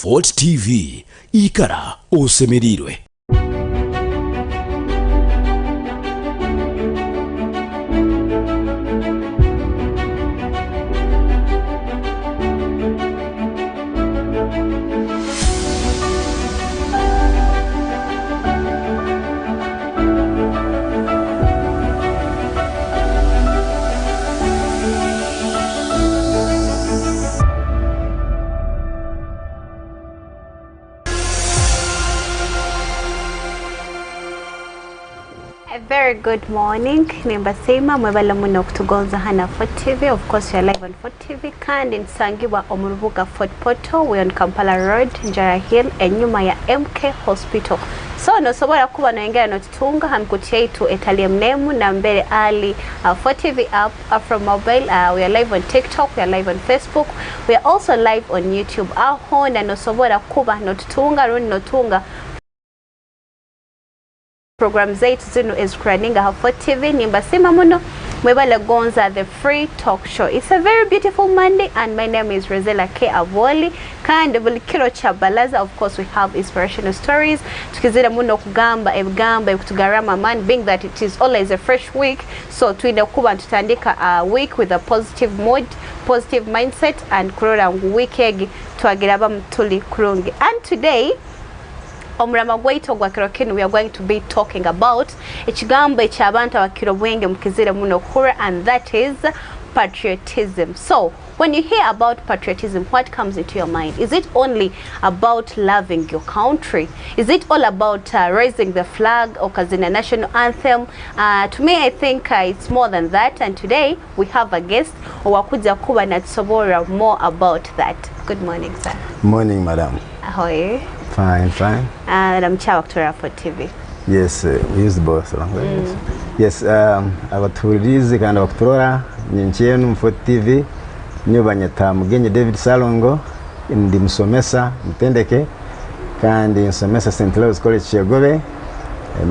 Fort TV ikara osemerirwe. Very good morning. Nimbasima mwebala muno kutugonza hana Fort TV. Of course, you're live on Fort TV. Kandi nsangiwa omurubuga Fort Poto. We're on Kampala Road, Njara Hill, enyuma ya MK Hospital. So no sobora kuba no engera no tutunga hamkutia itu etalia mnemu na mbele ali Fort TV app from mobile. We are live on TikTok, we are live on Facebook. We are also live on YouTube. Aho na no sobora kuba no tutunga runi no tunga program zetu zinu is Kraninga Fort TV. Nimbasima muno mwebala gonza the free talk show. It's a very beautiful Monday and my name is Rosella K. Avoli. Kandi bulikiro chabalaza. Of course we have inspirational stories. Tukizira muno kugamba ebgamba kutugarama man, being that it is always a fresh week. So tuinde kuba tutandika a week with a positive mood, positive mindset and kurora weekegi tuagiraba mtuli kurungi. And today omurama gwaito gwa kirokeni, we are going to be talking about ekigambo eky'abantu abakiro bwenge mukizire muno kura, and that is patriotism. So when you hear about patriotism, what comes into your mind? Is it only about loving your country? Is it all about raising the flag or kazina national anthem? To me, I think it's more than that, and today we have a guest owakuja kuba natsobora more about that. Good morning, sir. Morning, madam. How are you? Fine, fine. I'm Chawa Kutura Fort TV. Yes, we use both. Yes, abaturizi kandi abakutora nyenchenu Fort TV niyo banyata mugenye David Salongo ndi musomesa mtendeke kandi nsomesa St. Louis College Chegobe,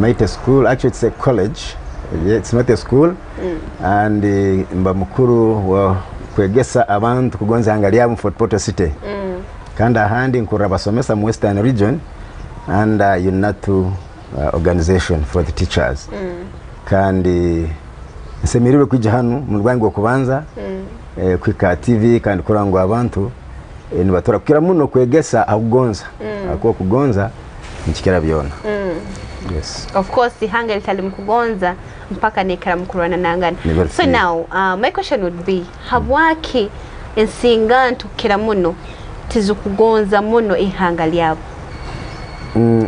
Maite School. Actually it's a college, it's not a school. And mba mukuru wa kwegesa abantu kugonza angalia mu Fort Poto City. Kanda handi nkura basomesa mu Western Region and UNATU organization for the teachers. Kandi nsemirwe kwijja hanu mu rwango kubanza kwika TV kandi kurango abantu nibatora kukira muno kwegesa akugonza ako kugonza nchikira byona. Yes. Of course the hanga litali mkugonza mpaka nekara mkurwana nangana. So now my question would be, habwaki ensingantu kira muno tizukugonza muno ihanga lyabo?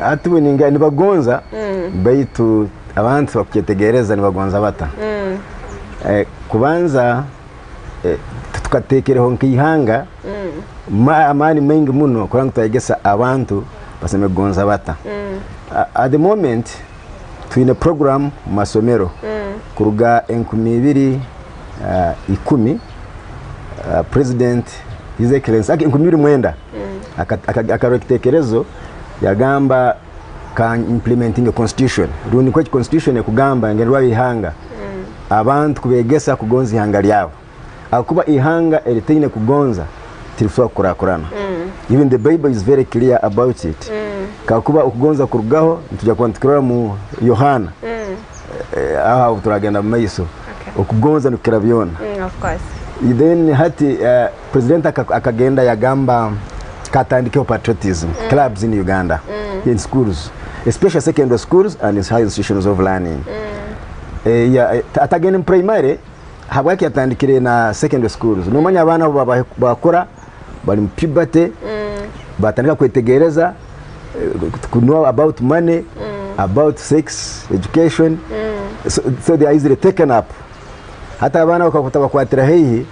Atu ninga nibagonza baitu abantu bakyetegereza nibagonza bata. Kubanza tukatekereho nkihanga amani mengi muno kuranga twagesa abantu baseme gonza bata. At the moment twine program masomero kuruga 2010 President His Excellency akinkumiri mwenda akareketekerezo yagamba can implementing a constitution. Runi kwa constitution ekugamba ngerwa ihanga abantu kubegesa kugonza ihanga lyabo akuba ihanga eliteine kugonza tilifwa kurakurana. Even the Bible is very clear about it. Kakuba ukugonza kurugaho ntujya kwantikira mu Yohana aha turagenda mu maiso ukugonza nukira byona. Of course. Then hati president akagenda yagamba katandikeho patriotism clubs in Uganda, in schools, especially secondary schools and in high institutions of learning. Atagenda primary habwaki atandikire na secondary schools. Numanya abana bakora bali mu puberty batandika kwetegereza to know about money, about sex education, so they are easily taken up. Hata abana bakakwatira hehi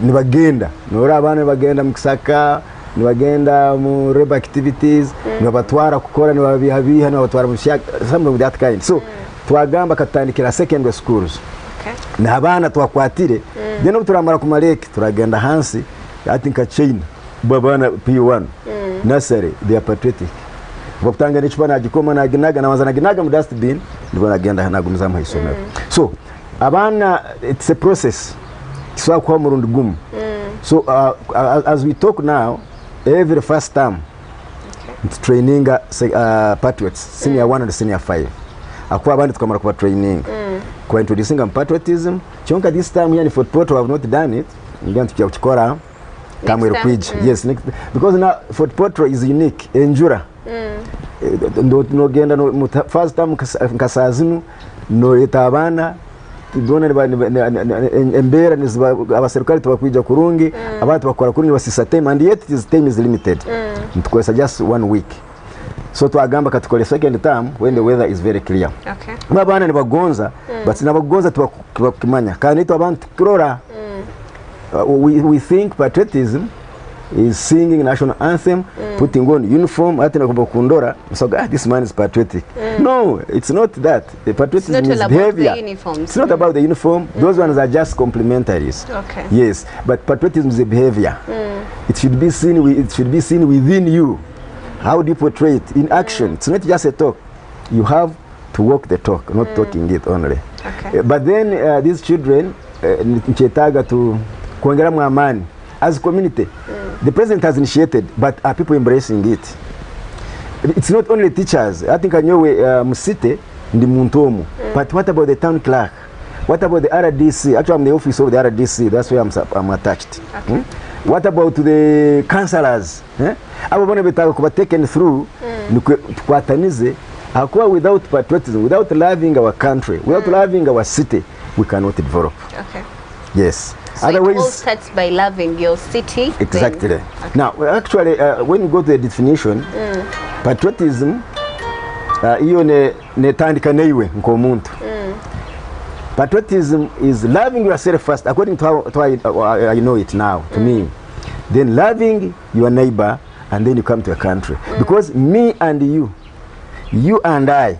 nibagenda nora abana bagenda mukisaka nibagenda mu reba activities nibatwara kukora nibabihabiha nibatwara mu some of that kind. So twagamba katandikira secondary schools. Okay. Na abana twakwatire then turamara ku mareke turagenda hansi ati nka China babana P1 nursery they are patriotic bakutanga n'ikibana gikoma naginaga nabanza ginaga mu dustbin ndibona agenda hanagumiza mu isomero. So abana it's a process so kwa murundi gumu. So as we talk now, every first term training patriots senior 1 and senior 5 akuwa abandi tukamara kuba training kwa introducing patriotism chonka this time yani for Porto have not done it ndio tukiya kukora kama irukwijja yes because now for Porto is unique enjura no genda no first time nkasazinu no etabana tubona embera abaserukali tubakwijja kurungi abantu bakora kuri basisa time and yet this time is limited tukwesa just 1 week so twagamba katukole second term when the weather is very clear okay babana ni bagonza but nabagonza tubakimanya kandi to abantu kirora we think patriotism is singing national anthem putting on uniform atina kubakundora so this man is patriotic no it's not that the patriotism is behavior it's not about the uniform those ones are just complementaries okay yes but patriotism is a behavior it should be seen within you. How do you portray it in action? It's not just a talk. You have to walk the talk, not talking it only. Okay. But then these children, nchetaga to kuongera mu amani as a community. The president has initiated, but are people embracing it? It's not only teachers. I think I know Musite ndi Muntomu. But what about the town clerk? What about the RDC? Actually, I'm the office of the RDC. That's where I'm attached. Okay. What about the councillors? Abo bone betaka kuba taken through kwatanize akwa without patriotism, without loving our country, without loving our city, we cannot develop. Okay. Yes. So otherwise, it all starts by loving your city. Exactly. Then, okay. Now, actually, when you go to the definition, patriotism, iyo ne tandika neiwe nkomuntu. Patriotism is loving yourself first, according to how I know it now, to me. Then loving your neighbor, and then you come to a country. Because me and you and I,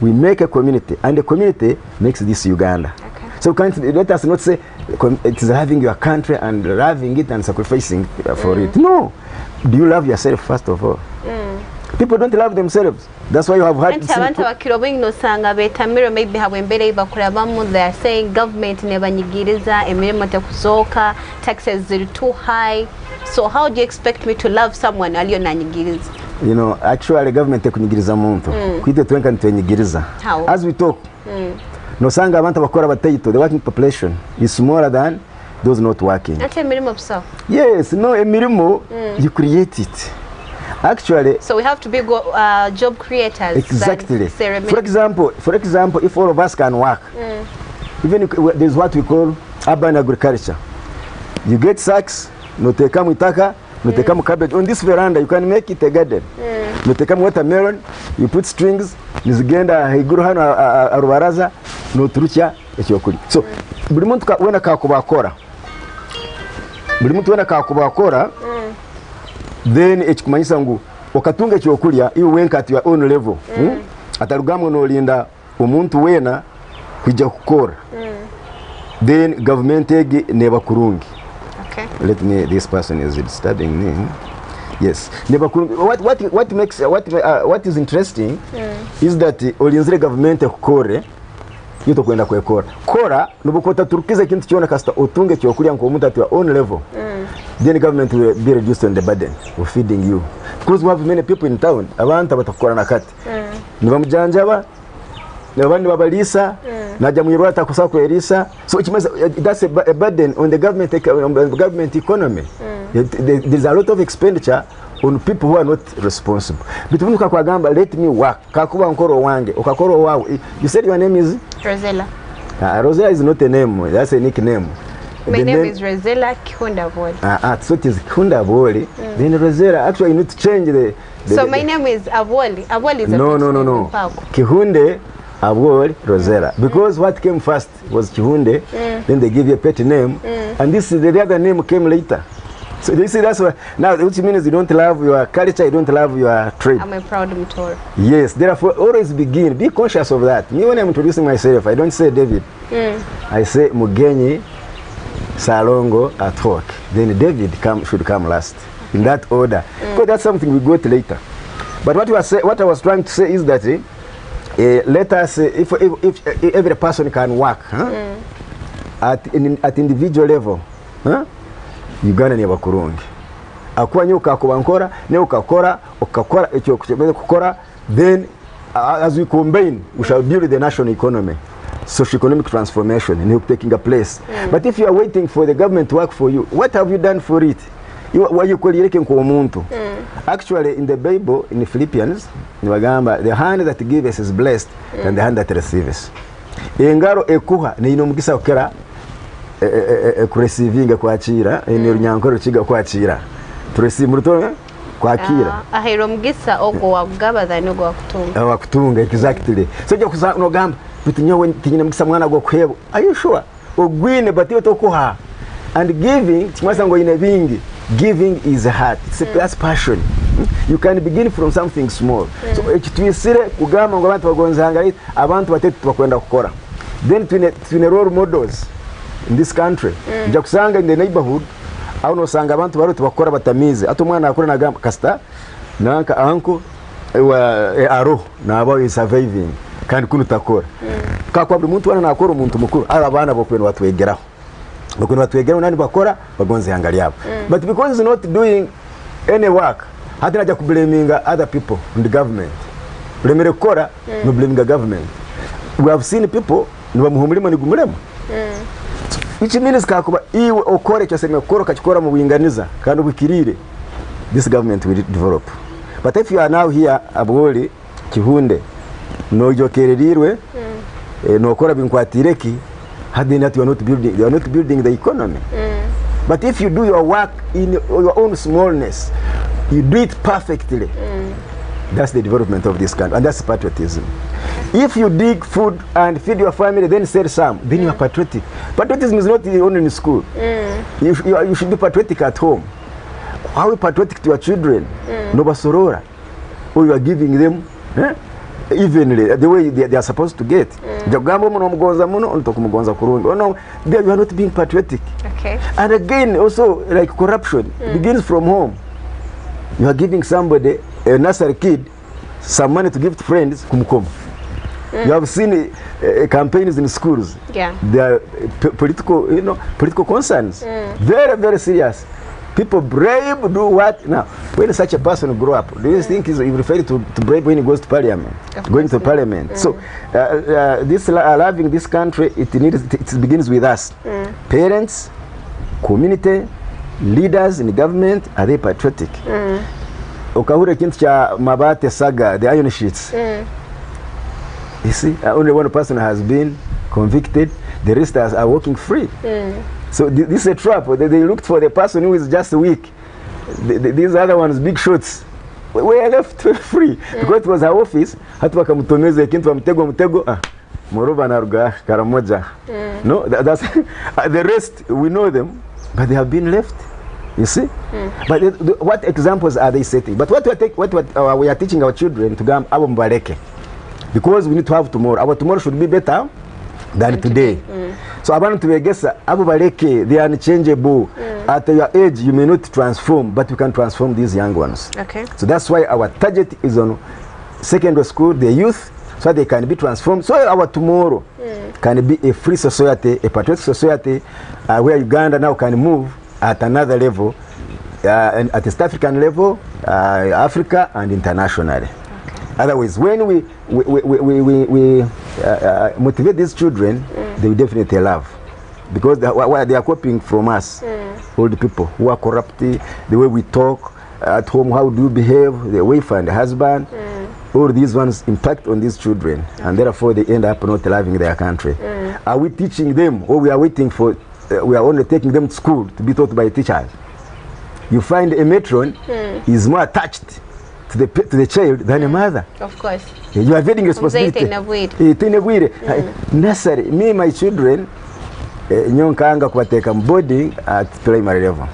we make a community, and the community makes this Uganda. Okay. So let us not say it is loving your country and loving it and sacrificing for it. No. Do you love yourself first of all? People don't love themselves. That's why you have had abantu bakirobingi no sanga betamiro maybe habwembere bakora bamu they are saying government nebanyigiriza emirimo takuzoka taxes ziri too high. So how do you expect me to love someone aliyo nanyigiriza? You know, actually government ekunyigiriza muntu kwite twenka ntwenyigiriza. As we talk no sanga abantu bakora batayito the working population is smaller than those not working. Ate emirimo busa? Yes, no emirimo you create it. Actually, so we have to be job creators. Exactly. For example, if all of us can work, even there's what we call urban agriculture. You get sacks, no tekamu itaka, no tekamu cabbage. On this veranda, you can make it a garden. No tekamu watermelon, you put strings, nizigenda higuru hano arubaraza, no turucha ekyokuli. So, buli muntu wena kakubakora. Buli muntu wena kakubakora. Then ekikumanyisa ngu okatunga ekyokulya iwe wenka at your own level atarugamwe no linda omuntu wena kujja kukora then government ege neba kurungi. Okay, let me, this person is disturbing me. Yes, neba kurungi. What is interesting is that olinzire government kukore yuto kwenda kwekora kora nubukota turukiza kintu cyona kasta otunge cyokulya ngo omuntu at your own level. Then the government will be reduced on the burden of feeding you. Because we have many people in town. Abantu batakora nakati. Nibamujanjaba, nabandi babalisa, naja muyirwa takusako erisa. So it means that's a burden on the government economy. There's a lot of expenditure on people who are not responsible. Bitunuka kwa gamba let me work. Kakuba nkoro wange, okakoro wawe. You said your name is Rosella. Rosella is not a name, that's a nickname. My name is Rosella Kihunda Avoli. So it is Kihunda Avoli. Then Rosella, actually you need to change the so my name is Avoli. Avoli is no. Kihunda Avoli Rosella. Because what came first was Kihunda, then they give you a pet name, and this is the other name came later. So you see that's what now which means you don't love your culture, you don't love your trade. I'm a proud Mutoro. Yes, therefore always begin. Be conscious of that. Me when I'm introducing myself, I don't say David. I say Mugenyi Salongo at work. Then David should come last in that order. Because that's something we got later. But what I was trying to say is that let us if every person can work at individual level, Uganda ni bakurungi. Akuwa nyo ukakubankora, ne ukakora tukakora icyo kukora, then as we combine we shall build the national economy. Socio-economic transformation is taking a place. But if you are waiting for the government to work for you, what have you done for it? Actually, in the Bible, in Philippians, the hand that gives is blessed and the hand that receives. Engaro ekuha ni inomugisa okera kureceiving kwakira ni runyankoro kiga kwakira. Tureceive muruto kwakira. Ahero mugisa ogo wagaba than ogo wakutunga. Wakutunga exactly. So je kusano gamba bitunyo tinyina mugisa mwana go kwebo. Are you sure? Ogwine batiyo tokuha. And giving timasa ngo ine bingi. Giving is a heart. It's a passion. You can begin from something small. So ekitwisire kugamba ngo abantu bagonzanga abantu batete bakwenda kukora. Then twine role models in this country. Nja kusanga in the neighborhood au no sanga abantu baruti bakora batamize. Ato mwana akora na gamba kasta nanka anko aro na abo is surviving kandi kuno takora. Kakwa buri muntu wana nakora umuntu mukuru aba bana bokwenda batwegeraho. Bakuna batwegera nani bakora bagonze hanga lyabo. But because he's not doing any work, hata naja kublaminga other people in the government. Blemere kora no blaming the government. We have seen people no bamuhumurimo ni gumuremo. Which means kakuba iwe okore cyaseme koro kachikora mu winganiza kandi bukirire. This government will develop. But if you are now here abwoli kihunde no jokererirwe no kora binkwatireki, they are not building the economy. But if you do your work in your own smallness, you do it perfectly, that's the development of this country, and that's patriotism. If you dig food and feed your family, then sell some, then you are patriotic. Patriotism is not only in school. You should be patriotic at home. How are you patriotic to your children? No basorora. Or you are giving them evenly, the way they are supposed to get. No, you are not being patriotic. Okay. And again, also, like corruption, begins from home. You are giving somebody, a nursery kid, some money to give to friends, kumkom. You have seen campaigns in schools. Yeah. They are political concerns. Very, very serious. People bribe, do what? Now, when such a person grow up, do you think he's referred to bribe when he goes to parliament? Going to parliament. So, this loving this country, it begins with us. Parents, community, leaders in the government, are they patriotic? Okahure kintu cha Mabate saga, the iron sheets. You see, only one person has been convicted, the rest are walking free. So this is a trap. They looked for the person who is just weak. These other ones, big shots, we are left free. Because it was our office, hatu wakamutomeza kintu wa mtego, Morova na ruga karamoja. No, that's the rest, we know them, but they have been left. You see? But what examples are they setting? But what we are teaching our children to go abombareke. Because we need to have tomorrow. Our tomorrow should be better than today. So abantu begesa abo bareke, they are unchangeable. At your age you may not transform, but you can transform these young ones. Okay. So that's why our target is on secondary school, the youth, so they can be transformed. So our tomorrow can be a free society, a patriotic society, where Uganda now can move at another level, and at East African level, Africa and internationally. Otherwise, when we motivate these children, they will definitely love. Because they are copying from us, old people who are corrupt, the way we talk at home, how do you behave, the wife and the husband, all these ones impact on these children, and therefore they end up not loving their country. Are we teaching them, or we are waiting for, we are only taking them to school to be taught by teachers? You find a matron is more attached to the child than a mother. Of course. You are getting responsibility. Nursery. Me, my children, nyonkanga kuwateka boarding at primary level.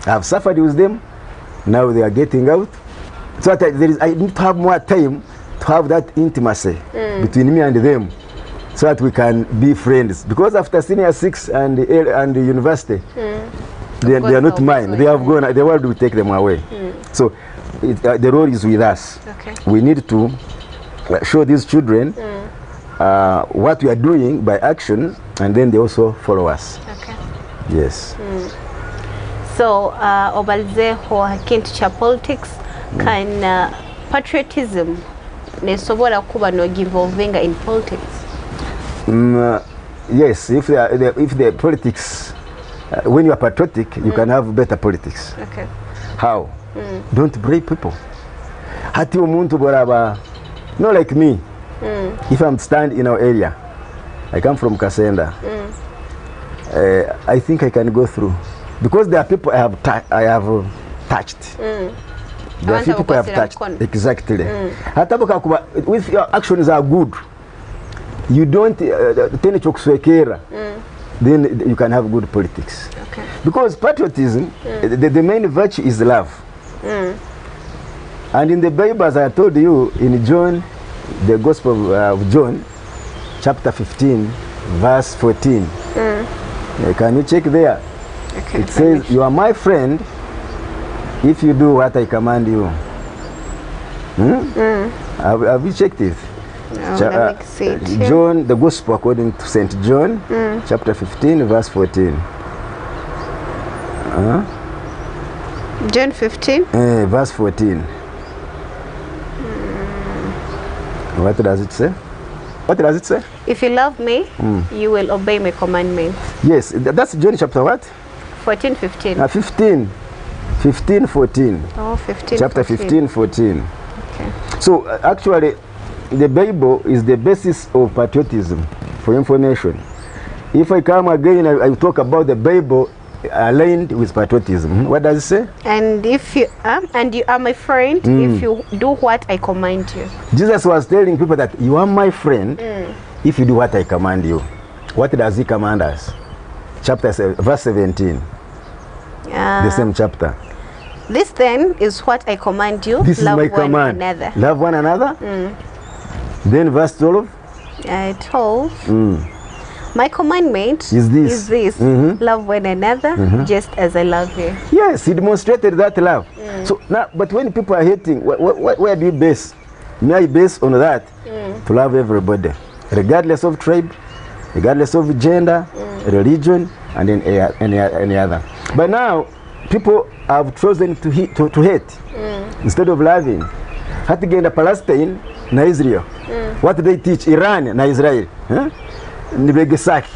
I have suffered with them. Now they are getting out. So that I need to have more time to have that intimacy between me and them, so that we can be friends. Because after senior 6 and the university, they are not mine. They have gone. The world will take them away. So the role is with us. Okay. We need to show these children what we are doing by action, and then they also follow us. Okay. Yes. So, obalizeho kintu cha politics kan patriotism nesobola kuba no involving in politics? Yes, if the politics, when you are patriotic, you can have better politics. Okay. How? Don't break people. Hati umuntu boraba, not like me. If I'm stand in our area, I come from Kasenda. I think I can go through because there are people I have touched. There are people I have touched. Exactly. Hata bukakuba, if your actions are good, you don't tend to then you can have good politics. Okay. Because patriotism, the main virtue is love. And in the Bible, as I told you, in John, the Gospel of John, chapter 15, verse 14. Can you check there? Okay. It says, "You are my friend if you do what I command you." Have you checked it? No, let me see it here. John, the Gospel according to St. John, chapter 15, verse 14. John 15. Verse 14. What does it say? What does it say? If you love me, you will obey my commandments. Yes, that's John chapter what? 14, 15. 15, 14. Oh, 15. Chapter 15, 14. Okay. So actually, the Bible is the basis of patriotism. For information, if I come again, I talk about the Bible aligned with patriotism. What does it say? And if you are my friend, if you do what I command you. Jesus was telling people that you are my friend if you do what I command you. What does he command us? Verse 17. The same chapter. This then is what I command you. This love is my one command. another. Love one another. Then verse 12. 12. My commandment is this. Love one another just as I love you. Yes, he demonstrated that love. So now, but when people are hating, where do you base? May I base on that? To love everybody, regardless of tribe, regardless of gender, religion, and then any other. But now, people have chosen to hate instead of loving. Hatigenda Palestine na Israel. What do they teach? Iran na Israel. Nibegesaki.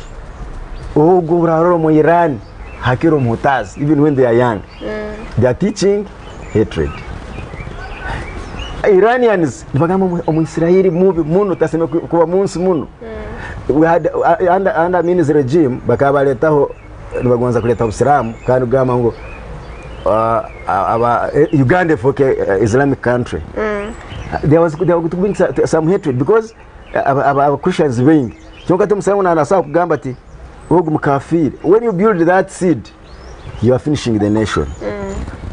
Oh, go mo Iran. Hakiro mutaz. Even when they are young, they are teaching hatred. Iranians, Israeli movie munu taseme kuwa munsi munu. We had under Min's regime, bakabaletaho nibagonza kuleta Uislamu kandi gama ngo Uganda for Islamic country. They were doing some hatred because our Christians being. When you build that seed, you are finishing the nation.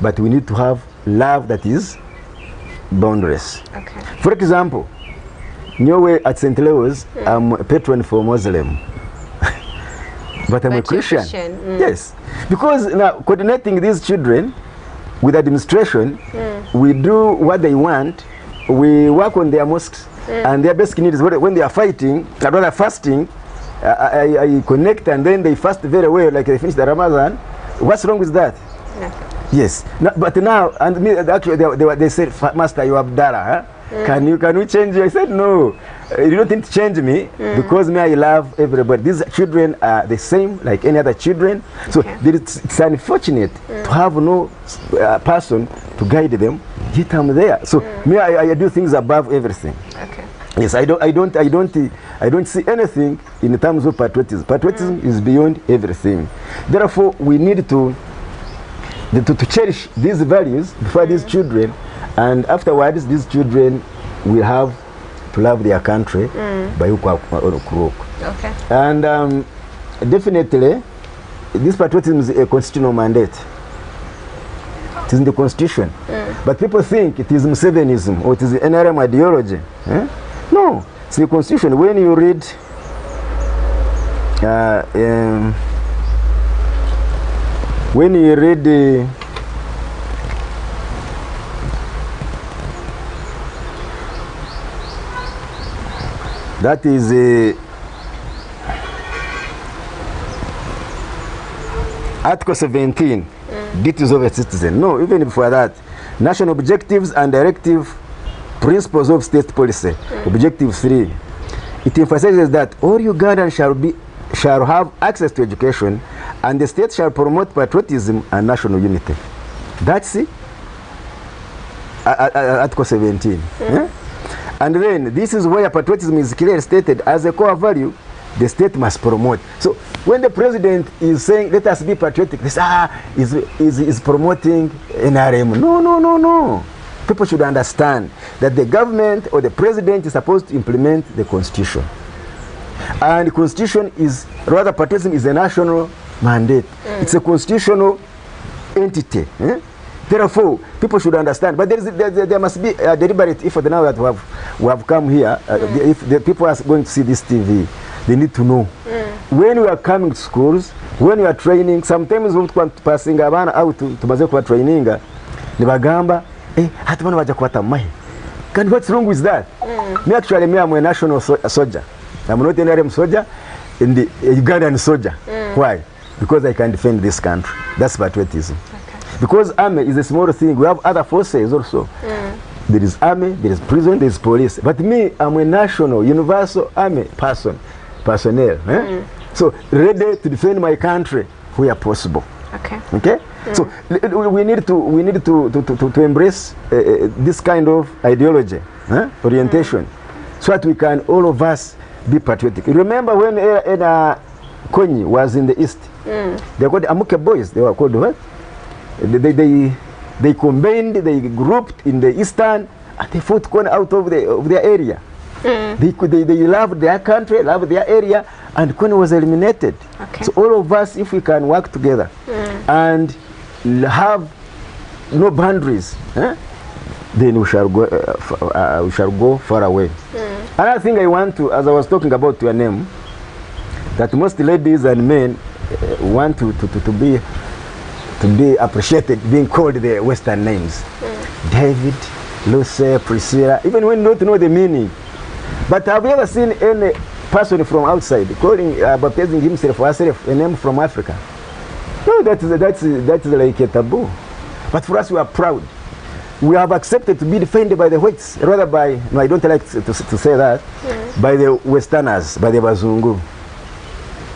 But we need to have love that is boundless. Okay. For example, Nyowe at St. Leo's, I'm a patron for Muslim. But I'm a Christian. Yes. Because now coordinating these children with administration, we do what they want. We work on their mosques and their basic needs. When they are fighting, rather fasting, I connect and then they fast very well, like they finish the Ramadan. What's wrong with that? Nothing. Yes. No, but now, and me, actually, they said, Master, you Abdallah, huh? Can you change you? I said, no, you don't need to change me because me, I love everybody. These children are the same like any other children. So it's unfortunate to have no person to guide them. Yet I'm there. So me, I do things above everything. Okay. Yes, I don't see anything in terms of patriotism. Patriotism is beyond everything. Therefore, we need to cherish these values before these children, and afterwards, these children will have to love their country by Ukwak. Okay. And definitely, this patriotism is a constitutional mandate. It is in the constitution. But people think it is Musevenism or it is the NRM ideology. No, it's the constitution. When you read that is Article 17, duties of a citizen. No, even before that, national objectives and directive Principles of State Policy, Objective 3. It emphasizes that all Ugandans shall have access to education, and the state shall promote patriotism and national unity. That's it. Article 17. Yeah? And then this is where patriotism is clearly stated as a core value the state must promote. So when the president is saying let us be patriotic, this is promoting NRM. No. People should understand that the government or the president is supposed to implement the constitution. And the constitution is, rather patriotism is a national mandate. It's a constitutional entity. Therefore, people should understand. But there must be a deliberate effort now that we have come here. If the people are going to see this TV, they need to know. When we are coming to schools, when we are training, sometimes we are passing abana out to kuba training, nibagamba, hati bana baja kwata mahi. And what's wrong with that? Me actually, I'm a national soldier. I'm not an NRM soldier, in the Ugandan soldier. Why? Because I can defend this country. That's patriotism. Okay. Because army is a small thing. We have other forces also. There is army, there is prison, there is police. But me, I'm a national, universal army personnel. So ready to defend my country where possible. Okay. So we need to embrace this kind of ideology, orientation, so that we can all of us be patriotic. Remember when Konyi was in the east, they were called Amuke boys. They were called what? They combined, they grouped in the eastern, and they fought Konyi out of their area. They loved their country, loved their area, and Konyi was eliminated. So all of us, if we can work together and have no boundaries, then we shall go far away. Another thing I want to, as I was talking about your name, that most ladies and men want to be appreciated, being called the Western names. David, Lucy, Priscilla, even when you don't know the meaning. But have you ever seen any person from outside calling, baptizing himself or herself a name from Africa? No, that's like a taboo. But for us, we are proud. We have accepted to be defined by the whites, rather by, no, I don't like to say that, by the Westerners, by the Bazungu.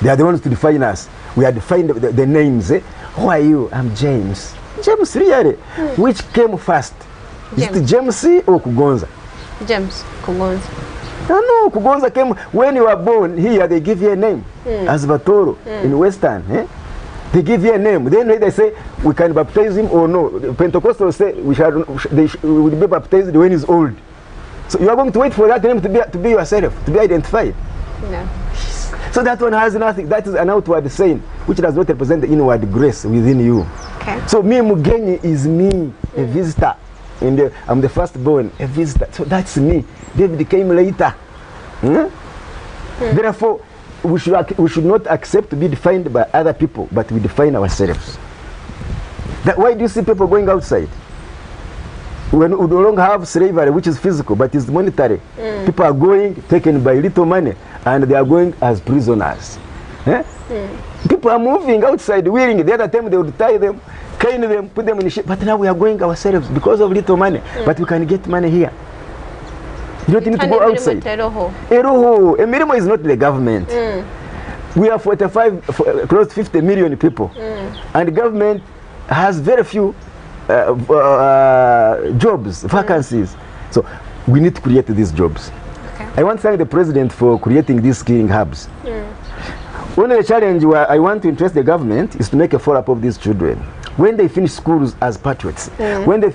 They are the ones to define us. We are defined the names. Who are you? I'm James. James, really? Which came first? James. Is it James C or Kugonza? James Kugonza. No, Kugonza came when you were born here. They give you a name as Batoro in Western. They give you a name. Then they say we can baptize him or no. The Pentecostals say we will be baptized when he's old. So you are going to wait for that name to be yourself, to be identified. No. So that one has nothing. That is an outward saying, which does not represent the inward grace within you. Okay. So me, Mugenyi, is me, a visitor. I'm the firstborn, a visitor. So that's me. David came later. Therefore, we should not accept to be defined by other people, but we define ourselves. Why do you see people going outside? When we no longer have slavery, which is physical, but is monetary. People are going, taken by little money, and they are going as prisoners. People are moving outside willingly. The other time they would tie them, cane them, put them in the ship. But now we are going ourselves because of little money. But we can get money here. You don't need to go outside. Emirimo is not the government. We are 45, close to 50 million people. And the government has very few jobs, vacancies. So we need to create these jobs. I want to thank the president for creating these skilling hubs. One of the challenges I want to interest the government is to make a follow-up of these children. When they finish schools as patriots, when they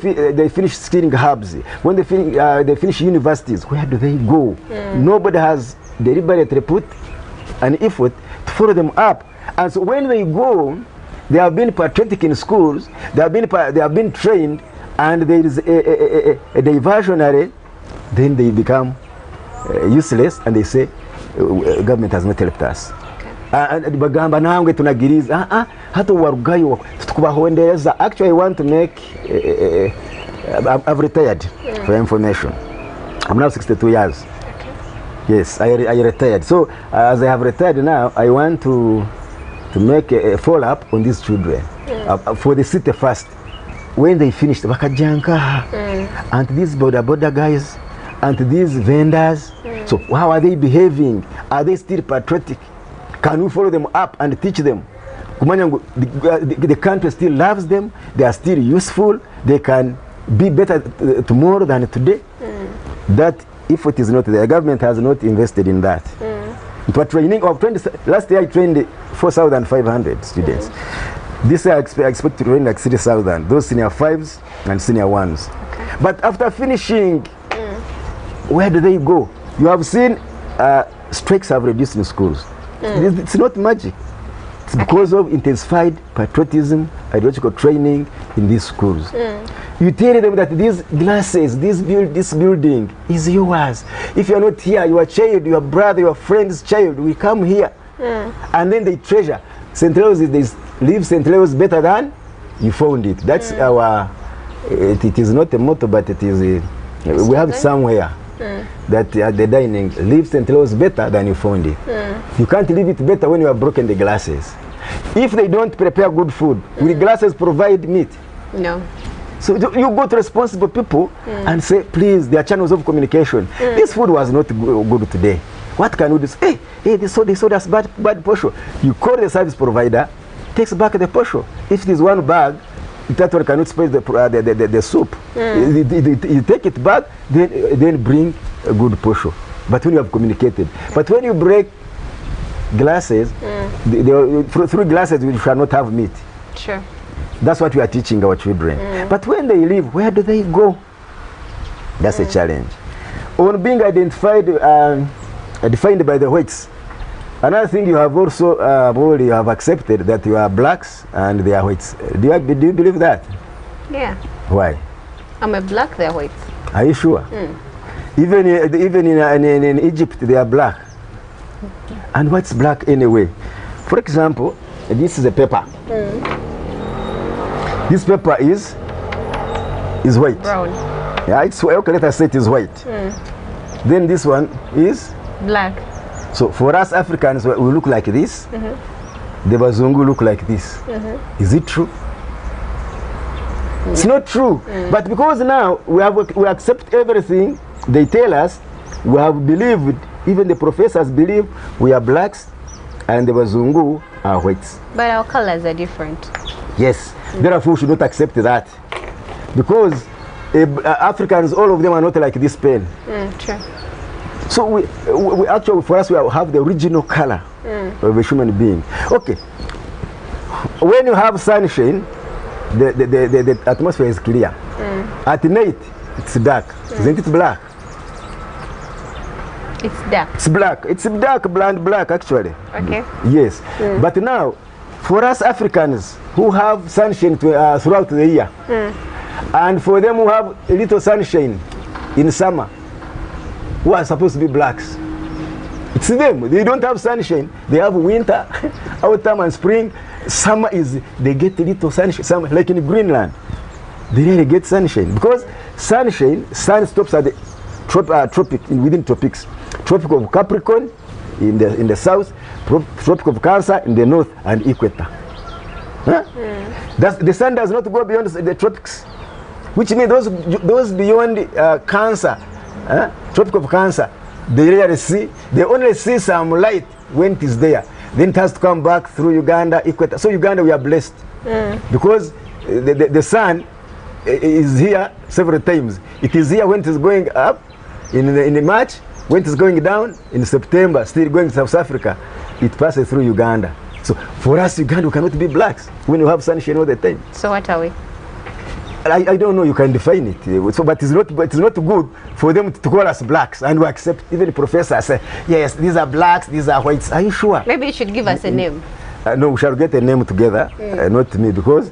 finish skilling hubs, when they finish universities, where do they go? Nobody has deliberately put an effort to follow them up. And so when they go, they have been patriotic in schools, they have been trained, and there is a diversionary, then they become useless, and they say, government has not helped us. Bagamba nangwe tunagiriza hata warugayo tukubahondereza. Actually, I want to make I've retired for information. I'm now 62 years. Yes, I retired. So as I have retired now, I want to make a follow-up on these children for the city first. When they finished, and these border guys, and these vendors. So how are they behaving? Are they still patriotic? Can we follow them up and teach them? The country still loves them. They are still useful. They can be better tomorrow than today. That effort is not there. The government has not invested in that. But training of last year I trained 4,500 students. This year I expect to train like 3,000. Those senior 5s and senior 1s. Okay. But after finishing, where do they go? You have seen strikes have reduced in schools. It's not magic. It's because of intensified patriotism, ideological training in these schools. You tell them that these glasses, this building is yours. If you are not here, your child, your brother, your friend's child will come here. And then they treasure. St. Leo's leave St. Leo's better than you found it. That's our, it is not a motto, but it is, we have it somewhere. That at the dining, leave St. Leo's better than you found it. You can't leave it better when you have broken the glasses. If they don't prepare good food, will glasses provide meat? No. So you go to responsible people and say, please, there are channels of communication. This food was not good today. What can we do? Hey, they sold us bad posho. You call the service provider, takes back the posho. If it is one bag, that one cannot spoil the soup. You take it back, then bring a good posho. But when you have communicated. But when you break glasses, through glasses you shall not have meat. Sure. That's what we are teaching our children. But when they leave, where do they go? That's a challenge. On being identified, defined by the whites. Another thing you have also already have accepted that you are blacks and they are whites. Do you believe that? Yeah. Why? I'm a black, they are whites. Are you sure? Even in Egypt, they are black. And what's black anyway? For example, this is a paper. This paper is white. Brown. Yeah, it's okay. Let us say it is white. Then this one is black. So for us Africans, we look like this. The Bazungu look like this. Is it true? It's not true. But because now we accept everything they tell us, we have believed, even the professors believe we are blacks and the Bazungu are whites. But our colors are different. Yes. Therefore we should not accept that. Because Africans, all of them are not like this pen. True. So we actually, for us, we have the original color of a human being. Okay. When you have sunshine, the atmosphere is clear. At night, it's dark. Isn't it black? It's dark. It's black. It's dark, black actually. Okay. Yes. But now, for us Africans who have sunshine throughout the year, and for them who have a little sunshine in summer, who are supposed to be blacks, it's them. They don't have sunshine. They have winter, autumn and spring. Summer is, they get a little sunshine. Summer, like in Greenland, they really get sunshine. Because sunshine, sun stops at the tropic, within tropics. Tropic of Capricorn in the south, Tropic of Cancer in the north, and equator. Huh? The sun does not go beyond the tropics, which means those beyond Cancer, Tropic of Cancer, they only see some light when it is there. Then it has to come back through Uganda, equator. So Uganda, we are blessed because the sun is here several times. It is here when it is going up in March, when it is going down in September, still going to South Africa. It passes through Uganda. So for us, Uganda, we cannot be blacks when you have sunshine all the time. So what are we? I don't know, you can define it. So, but it's not good for them to call us blacks, and we accept. Even the professors say, yes, these are blacks, these are whites. Are you sure? Maybe you should give us a name. No, we shall get a name together, not me, because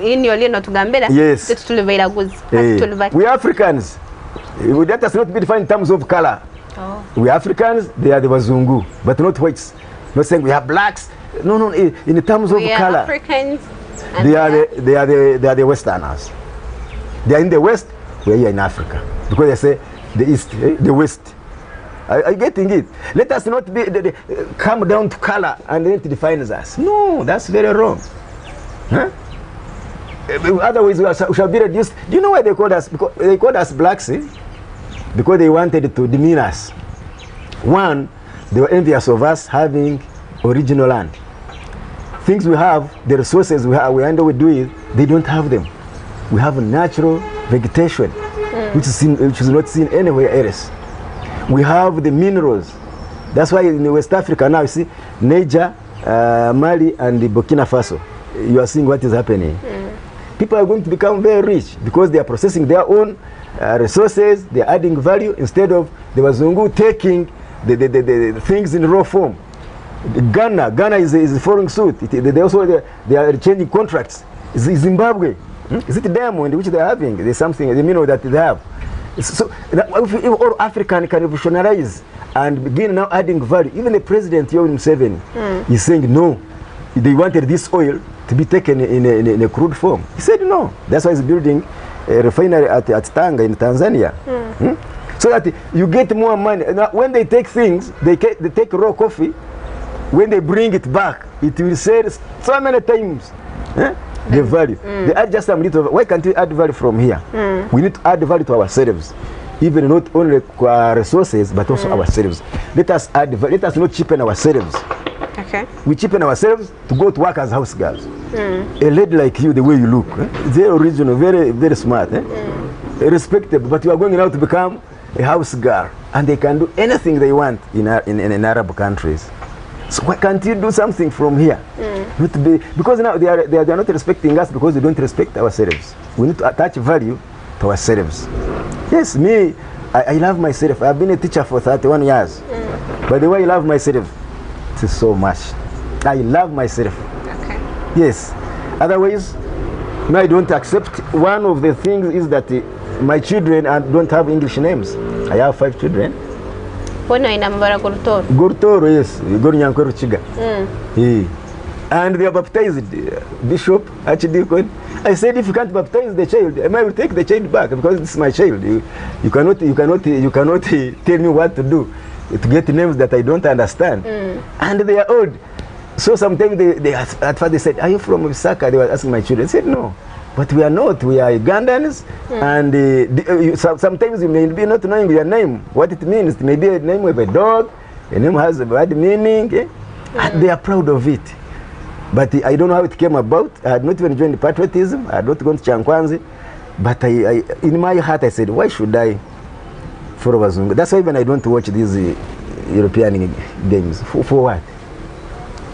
in your lino to Gambela, yes, we are Africans. That has not been defined in terms of color. We are Africans, they are the Bazungu, but not whites. Not saying we are blacks. No, in terms of color. Africans. They are the Westerners. They are in the West, we are here in Africa. Because they say the East, the West. Are you getting it? Let us not come down to color and then it defines us. No, that's very wrong. Huh? Otherwise we shall be reduced. Do you know why they called us? Because they called us blacks. because they wanted to demean us. One, they were envious of us having original land. Things we have, the resources we have, we do it, they don't have them. We have a natural vegetation, which is not seen anywhere else. We have the minerals. That's why in West Africa now, you see, Niger, Mali, and Burkina Faso, you are seeing what is happening. People are going to become very rich because they are processing their own resources, they are adding value instead of the Wazungu taking the things in raw form. Ghana is following suit. They are changing contracts. Zimbabwe, is it diamond which they are having? There's something, the mineral that they have. So if all African can revolutionize and begin now adding value, even the president Yoweri Museveni is saying no. They wanted this oil to be taken in a crude form. He said no. That's why he's building a refinery at Tanga in Tanzania. So that you get more money. Now, when they take things, they take raw coffee. When they bring it back, it will sell so many times the value. They add just a little. Why can't we add value from here? We need to add value to ourselves, even not only our resources but also ourselves. Let us add value. Let us not cheapen ourselves. Okay. We cheapen ourselves to go to work as house girls. A lady like you, the way you look, very original, very, very smart, respectable, but you are going now to become a house girl, and they can do anything they want in Arab countries. So why can't you do something from here? Because now they are not respecting us because they don't respect ourselves. We need to attach value to ourselves. Yes, me, I love myself. I've been a teacher for 31 years. By the way, I love myself. It is so much. I love myself. Okay. Yes. Otherwise, no, I don't accept. One of the things is that my children don't have English names. I have 5 children. Bueno, inambara Gurutoro. Gurutoro, yes. Gorinyankweru Chiga. And they are baptized. Bishop, Archdeacon. I said, if you can't baptize the child, I will take the child back because this is my child. You cannot tell me what to do to get names that I don't understand. And they are old. So sometimes at first they said, are you from Lusaka? They were asking my children. I said, no. But we are not. We are Ugandans. And sometimes you may be not knowing your name, what it means. It may be a name of a dog. A name has a bad meaning. And they are proud of it. But I don't know how it came about. I had not even joined patriotism. I had not gone to Chankwanzi. But in my heart I said, why should I follow Wazungu? That's why even I don't watch these European games. For what?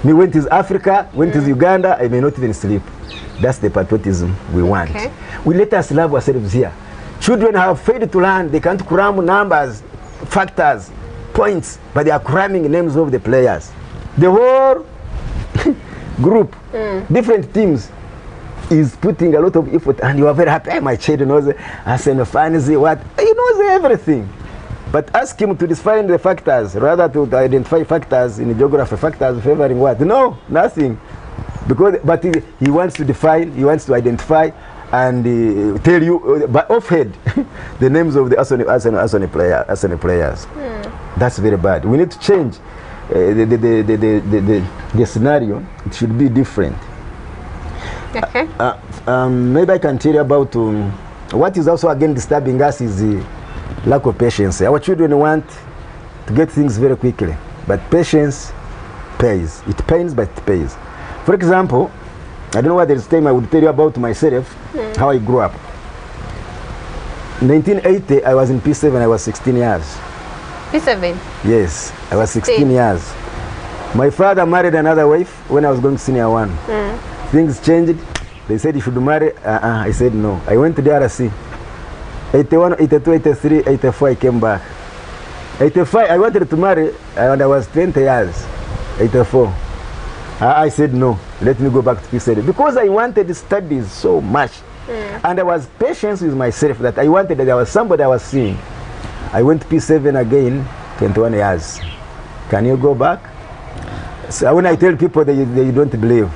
Me went to Africa, went to Uganda, I may not even sleep. That's the patriotism we want. Okay. We let us love ourselves here. Children have failed to learn. They can't cram numbers, factors, points, but they are cramming names of the players. The whole group, different teams, is putting a lot of effort, and you are very happy. My child knows Arsenal fans, what? He knows everything. But ask him to define the factors, rather to identify factors in geography, factors favoring what? No, nothing. But he wants to define, he wants to identify, and tell you, but offhead, the names of the Arsenal players. That's very bad. We need to change the scenario. It should be different. Okay. Maybe I can tell you about what is also again disturbing us is the lack of patience. Our children want to get things very quickly, but patience pays. It pains, but it pays. For example, I don't know what this time I would tell you about myself, how I grew up. In 1980, I was in P7, I was 16 years. P7? Yes, I was 16 years. My father married another wife when I was going to senior 1. Things changed. They said you should marry. I said no. I went to the RC. 81, 82, 83, 84, I came back. 85, I wanted to marry and I was 20 years. 84. I said no, let me go back to P7 because I wanted studies so much. And I was patient with myself that I wanted that there was somebody I was seeing. I went to P7 again, 21 years. Can you go back? So when I tell people, they don't believe.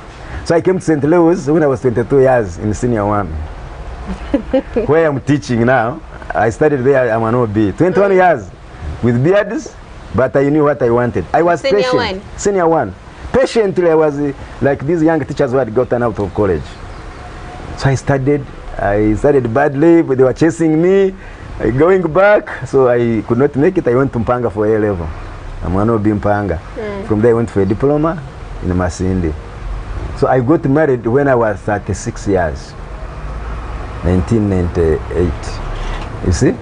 So I came to St. Louis when I was 22 years in senior 1. Where I'm teaching now. I studied there, I'm an OB. 21 years with beards, but I knew what I wanted. I was Senior patient. 1? Senior 1. Patient till I was like these young teachers who had gotten out of college. So I studied badly, but they were chasing me. Going back, so I could not make it. I went to Mpanga for A level. I'm one of Mpanga. From there I went for a diploma in Masindi. So I got married when I was 36 years, 1998. You see?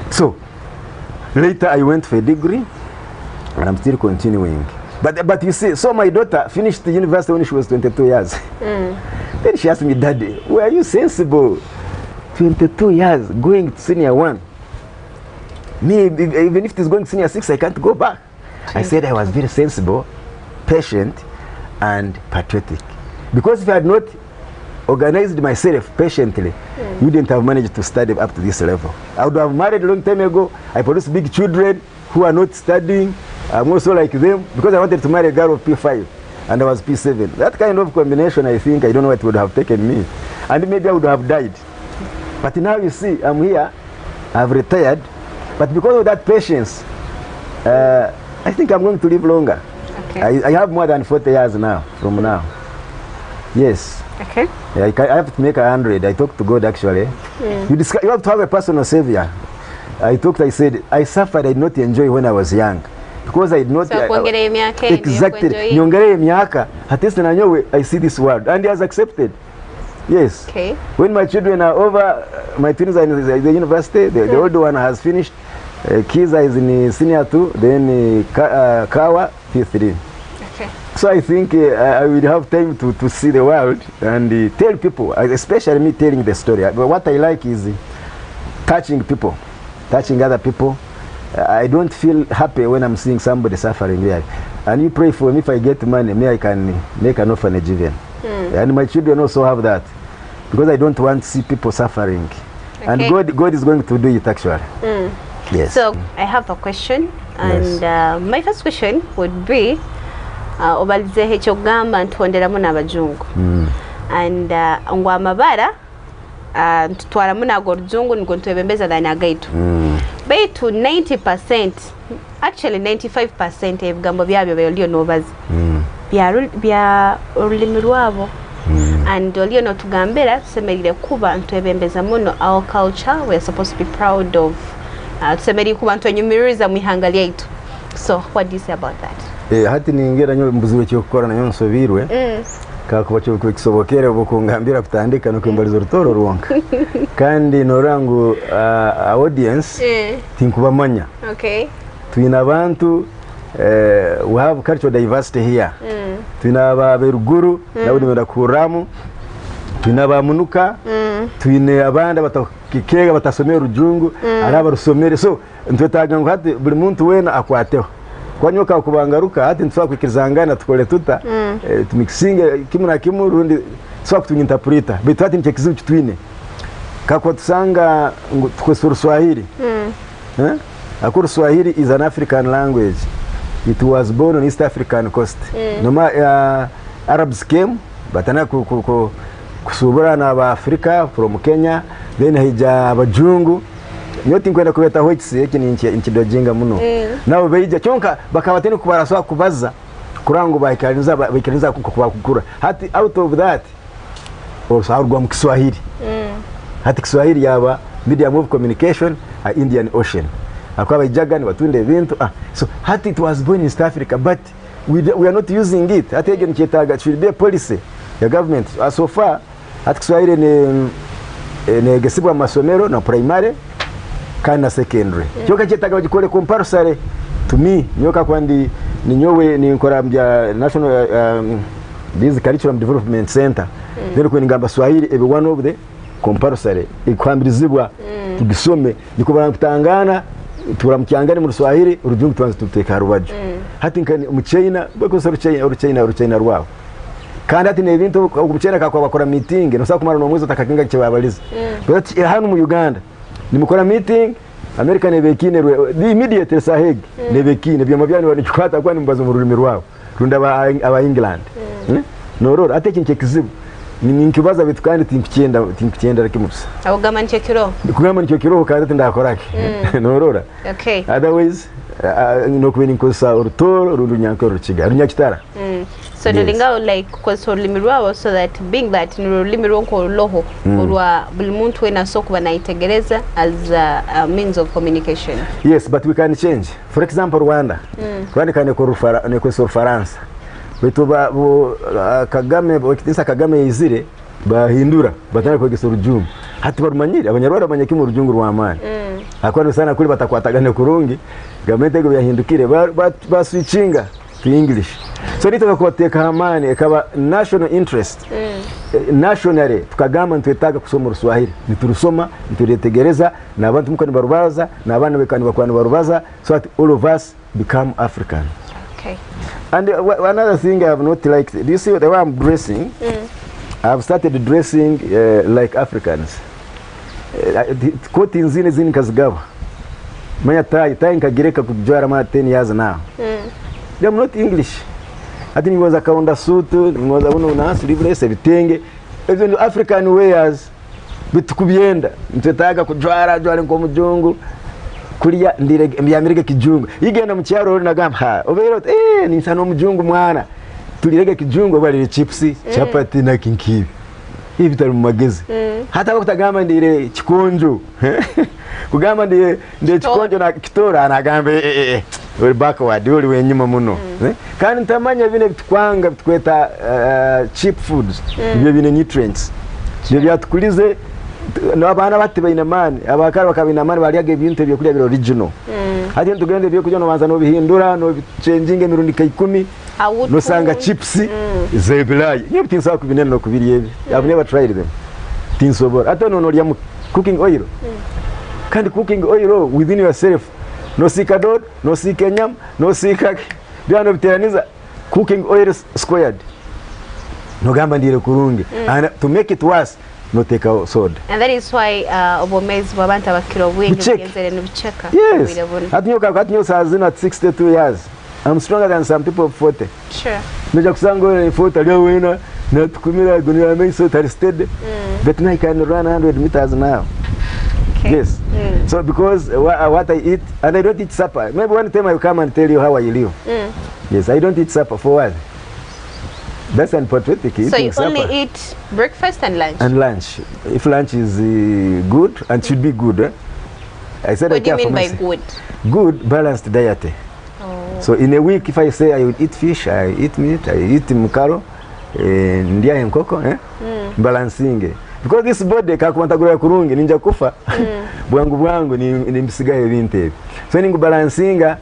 So later I went for a degree, and I'm still continuing. But you see, so my daughter finished the university when she was 22 years. Then she asked me, Daddy, were you sensible? 22 years going to senior 1. Me, even if it is going to senior 6, I can't go back. I said I was very sensible, patient, and patriotic. Because if I had not organized myself patiently, you wouldn't have managed to study up to this level. I would have married a long time ago. I produced big children who are not studying. I'm also like them because I wanted to marry a girl of P5 and I was P7. That kind of combination, I think, I don't know what would have taken me. And maybe I would have died. But now you see, I'm here, I've retired, but because of that patience, I think I'm going to live longer. Okay. I have more than 40 years now, from now. Yes. Okay. I have to make 100. I talked to God actually. You have to have a personal savior. I said, I suffered, I did not enjoy when I was young. Because I did not... Exactly. At least I see this world. And he has accepted. Yes. Okay. When my children are over, my twins are in the university, the older one has finished. Kiza is in senior 2, then Kawa, P3. Okay. So I think I will have time to see the world and tell people, especially me telling the story. But what I like is touching people, touching other people. I don't feel happy when I'm seeing somebody suffering there. And you pray for me, if I get money, me I can make an orphanage even. And my children also have that. Because I don't want to see people suffering. Okay. And God is going to do it actually. Yes. So I have a question. And yes. My first question would be, obalize hecho gamba ntwonderamu n'abajungu. And ngwamabara ntutwaramu nago rujungu ngo ntwebembeza dani agaitu. Baitu 90%, actually 95% ebigambo byabyo byolio nobazi. Bya olulimi lwabo. And olio no tugambera tusemerire kuba ntwebembeza muno our culture we are supposed to be proud of. Tusemerire kuba ntwenyumiriza mu ihanga lyaitu. So what do you say about that? Hati ningera nyo mbuziwe cyo gukora na nyonso birwe. Kakuba cyo kwisobokera bukungambira kutandika no kwimbaliza rutoro ruonka. Kandi norangu audience tinkubamanya. Okay. Tuina abantu we have cultural diversity here. Tuina ba beruguru nabudi medakuramu. Tuina ba munuka. Tuine abanda batakikega batasomera rujungu araba rusomere. So ntwetaga ngo hati buri muntu wena akwateho. Kwa nyoka kubangaruka hati ntwa kwikizangana tukole tuta tumixinge kimu na kimu rundi swa kutunyinterpreta bitu hati nchekizu twine kakwa tusanga tukosoro Swahili akuru Swahili is an African language. It was born on East African coast. Noma Arabs came batana kusubura na ba Africa from Kenya, then hija abajungu nyoti nkwenda kubeta hoitsi yake ni inchidojinga muno. Nabo beija chonka bakabateni kubaraswa kubaza kurango baikaniza kukura. Hati out of that also arugwa mu Kiswahili. Hati Kiswahili yaba medium of communication Indian Ocean. Akwa baijaga ni watunde bintu. So hati it was born in East Africa but we are not using it. Hati again chetaga should be a policy ya government. So far hati Kiswahili ni gesibwa masomero na primary kana secondary. Choka chetaga wajikole compulsory to me nyoka kwandi ni nyowe ni nkora mbya National this Curriculum Development Center. Then ko ngamba Swahili ebe one of the compulsory ikwambirizibwa tugisome nikubara kutangana turamkyangane mu Swahili urujungu twanze tuteka rubaju. Hati nkani mu China bako so China rwabo. Kandi ati nebintu kubuchena kakwa bakora meeting no sakumara no mwezo takakinga cyababaliza. But hano mu Uganda nimukora meeting America nebekine the immediate saheg nebekine byama byani wanikwata kwa nimbazo mu rurimi rwabo runda aba England. Nororo ate kinche kizibu ninkibaza bitu kandi tinkicyenda rakimusa abugama nicyo kiro kugama nicyo kiro kandi ndakorake norora. Okay. Otherwise no kwini kosa urutoro runyankoro rukiga runyakitara. So dolinga like because olulimi lwabo so that being that ni olulimi lwonko loho olwa buli muntu wena so kuba naitegereza as a means of communication. Yes, but we can change. For example, Rwanda. Rwanda kane ko Faransa. Beto ba Kagame bakitisa Kagame yizire bahindura batana ko gisoro jumbu. Hati barumanyire abanyarwanda banyaki mu rujungu rw'amani. Akwano sana kuri batakwatagane kurungi. Gamente go yahindukire ba switchinga to English. So nitoka kubateka hamani ekaba national interest. Nationally tukagama ntwetaga kusoma Ruswahili. Niturusoma, nituretegereza na abantu mukani barubaza na abana bekani bakwani barubaza so that all of us become African. Okay. And another thing I have not liked, do you see the way I'm dressing? I've started dressing like Africans. Koti nzine zini kazigawa. Manya tai nkagireka kujwara ma 10 years now. I'm not English. Ati ngoza kaunda sutu, ngoza buno na sleeveless bitenge. Even African wears bitukubyenda. Ntetaga kujwara ngo mujungu. Kuriya ndirege mbyamirege kijungu. Igenda mu cyaro nagamba obero ni nsano mujungu mwana. Tulirege kijungu bali chips, chapati na kinkibi. Ibi bitari mu magezi. Hata bakutagamba ndire kikonjo. Kugamba ndiye kikonjo na kitora anagambe uri backward uri wenyuma muno. Kandi ntamanya bine bitwanga bitweta cheap foods. Ibyo bine nutrients. Ibyo byatukulize n'abana batibaina mani abakara bakabina mani baliage ibintu byo kurya biro original. Hadi ntugende byo kujya no banza no bihindura no changing mirundika 10 no sanga chips zebelay nyo tinsa ku binene no kubiriye I've never tried them tinsobora ata no lya cooking oil kandi cooking oil within yourself no sika dot no sika nyam no sika byano biteraniza cooking oil squared no gamba ndire kurungi and to make it worse no take out soda. And that is why obomezi babanta bakiro wengi ngenzere n'ubicheka. Yes. Atinyo sazina at 62 years. I'm stronger than some people of 40. Sure. Meja kusango 40 leo wena na tukumira gunia meso taristed. But now I can run 100 meters now. Okay. Yes. So because what I eat and I don't eat supper. Maybe one time I will come and tell you how I live. Yes, I don't eat supper for what? That's unpatriotic. So you only eat breakfast and lunch? And lunch. If lunch is good and should be good. I said what do you mean by good? Good, balanced diet. Oh. So in a week, if I say I would eat fish, I eat meat, I eat mukaro, ndia nkoko, balancing. Because this body kakumatagura kurungi ninja kufa. Bwangu ni msigaye binte. So ningu balancinga.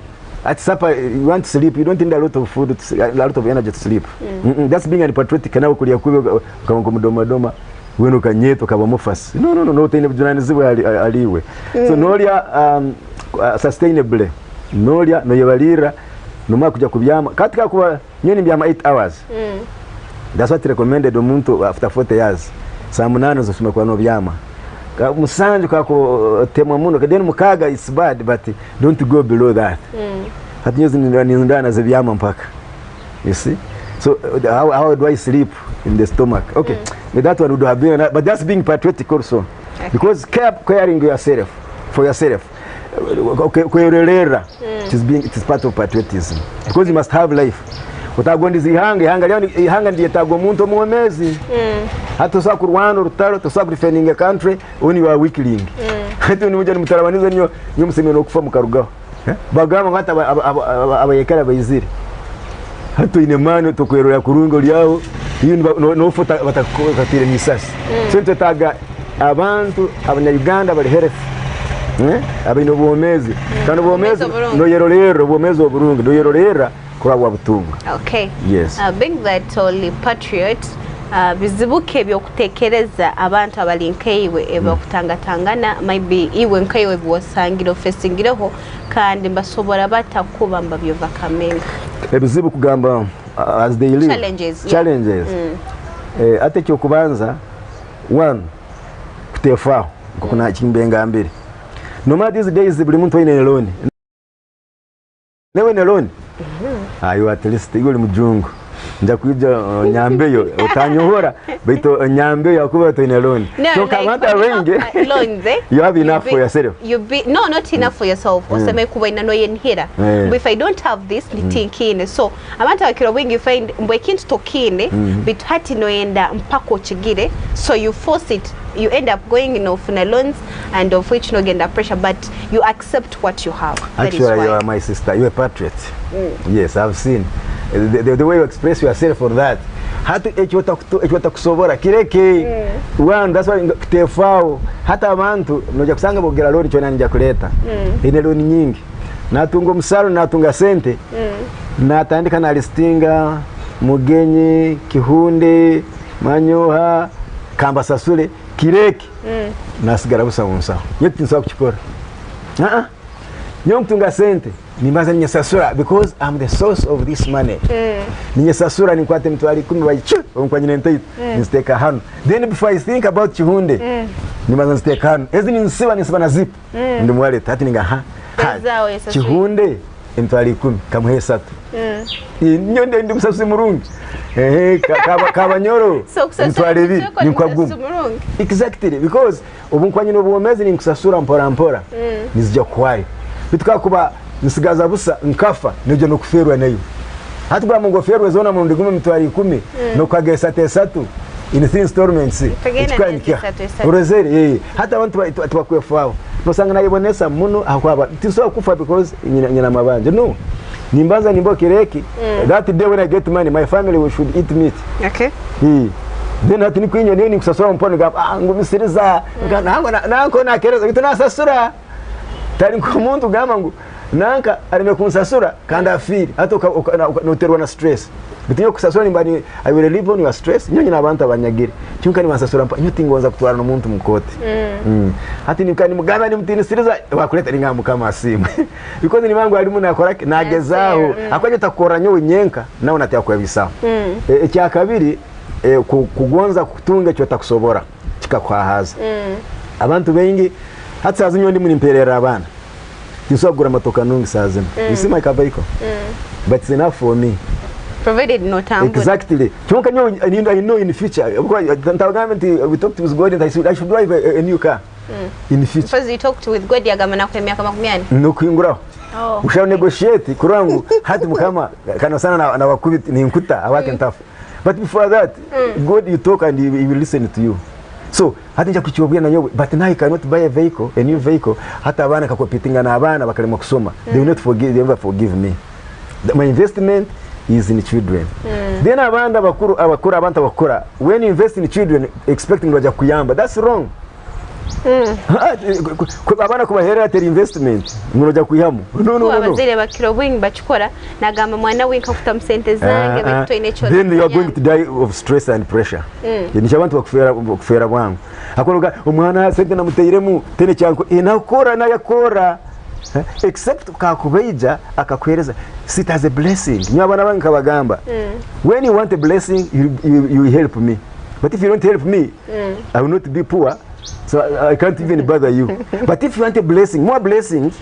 At supper, you want to sleep, you don't need a lot of food, a lot of energy to sleep. That's being unpatriotic. Now, kulia kuwe kama wenu kanyeto kaba mufasi. No, tene bujunaniziwe aliwe. So nolia sustainably. Nolia no yabalira no kuja kubyama. Katika kuba nyoni byama 8 hours. That's what recommended omuntu after 40 years. Saa 8 zosuma kwa no byama. Musanju kako temwa muno kadeni mukaga is bad but don't go below that. Hati nyozi ni ndana za byama mpaka. You see? So how do I sleep in the stomach? Okay. But that one would have been, but that's being patriotic also. Okay. Because caring yourself for yourself. Okay, it is part of patriotism. Because you must have life. Utagondiza ihanga ndiye tago muntu muomezi. Hata uswa kurwana rutaro tuswa defending a country when you are weakling. Hata unuje mutarabaniza nyo musemeno kufa mukarugaho. Bagama ngata abayekara bayizire. Hata inemano tokwerera kurungo lyao no futa batakotira misasi. So tutaga abantu abanyarwanda bali health. Abino bomezi. Kandi bomezi no yerolero bomezi oburungu no yerolera kura wabutunga. Okay. Yes. Being that only patriot bizibuke byokutekereza abantu abalinkeiwe ebyokutangatangana maybe iwe nkaiwe bwosangiro festingireho kandi mbasobora batakuba mbabyova kamenga ebizibu kugamba as they live challenges ate cyo kubanza one kutefa kuna kimbenga mbere no matter these days buli muntu ine alone newe alone ayo at least igoli mujungu nja kuija nyambeyo utanyohora bito nyambeyo yakuba to ine loan No, kamata wengi loans, eh? you have enough for yourself. No, not enough for yourself. Oseme kuba ina no yenhira. But if I don't have this, nitinkine. So amata wakiro wengi find mbwekintu tokine bitu hati no yenda mpako chigire. So you force it. You end up going in ofuna loans and of which no genda pressure, but you accept what you have. Actually, you are my sister. You are a patriot. Yes, I've seen the way you express yourself on that. Hata ekiwata kusobora kireke one, that's why tefao hata abantu noja kusanga bogera lori chona nja kuleta ine loni nyingi natunga musaro natunga sente natandika na listinga mugenyi kihunde manyoha kamba sasule kireke nasigara busa munsa yeti nsa kukikora nyomtunga sente nimbaza nyesasura because I'm the source of this money. Nyesasura ni kwate mtu ali 10 bayichu kwa nyine ntayi nsteka hano. Then before I think about chihunde nimbaza nsteka hano. Ezi nsiba na zip. Ndi mwale tati ninga chihunde mtu ali 10 kamuhe satu. Nyonde ndi musasusi murungi. Kabanyoro mtu ali bi ni kwa gumu. Exactly because obunkwa nyine obuomezi ni nkusasura mpora nizija kwari. Bitukakuba nisigaza busa nkafa nejo no kuferwa nayo hati bwa mungo ferwa zona mu ndigume mutwari 10 no kwagesa tesatu in 3 installments ikwanyikia urezeri hata abantu twakwefao no sanga nayibonesa muno akwaba tiso kufa because nyina mabanje no nimbanza nimbo kireki that day when I get money my family should eat meat. Okay. Then hati ni kwinyo nini kusasura mpone ngaba ngumisiriza nanko nakereza bitunasasura tari ko muntu gamangu nanka arime kunsasura kanda afiri hata noterwa na stress bitinyo kusasura nimbani I will live on your stress nyonyi nabantu abanyagire cyunka ni bansasura mpa nyoti ngonza kutwara no muntu mukote hati nikani mugana ni mutinisiriza bakuleta ningamu kama asimu because ni mangu alimu nakora nagezaho akwaje takora nyo nyenka nawe natya kwebisa ekya kabiri kugonza kutunga cyo takusobora kikakwahaza abantu bengi hata azinyo ndi munimperera abana tisogura matoka nungi sazima you see my kabaiko but it's enough for me provided no time. Exactly. Chonka I know in the future we talked with God and I should drive a new car in the future. Because you talked with God yagamana kwa miaka 10 no kuingura usha negotiate kurangu hati mukama kana sana na wakubiti ni nkuta awake ntafu but before that God you talk and he will listen to you. So hata nja kuchobia na nyowe but now you cannot buy a new vehicle hata abana kakopitinga na abana bakalema kusoma they will not forgive, they never forgive me. My investment is in children. Then abanda abakura abantu bakora when you invest in children expecting baja kuyamba, that's wrong. Abana kubahera at investment ngoja kuyamu no abazire bakiro bwingi bachikora nagamba mwana we nkafuta msente zange bito inecho then you are going to die of stress and pressure. Nisha abantu bakufera bwangu akoroga umwana sente namuteyiremu tene cyanko inakora na yakora except kakubeija akakwereza sit as a blessing nyabana banka bagamba when you want a blessing you help me but if you don't help me I will not be poor. So I can't even bother you. But if you want a blessing, more blessings,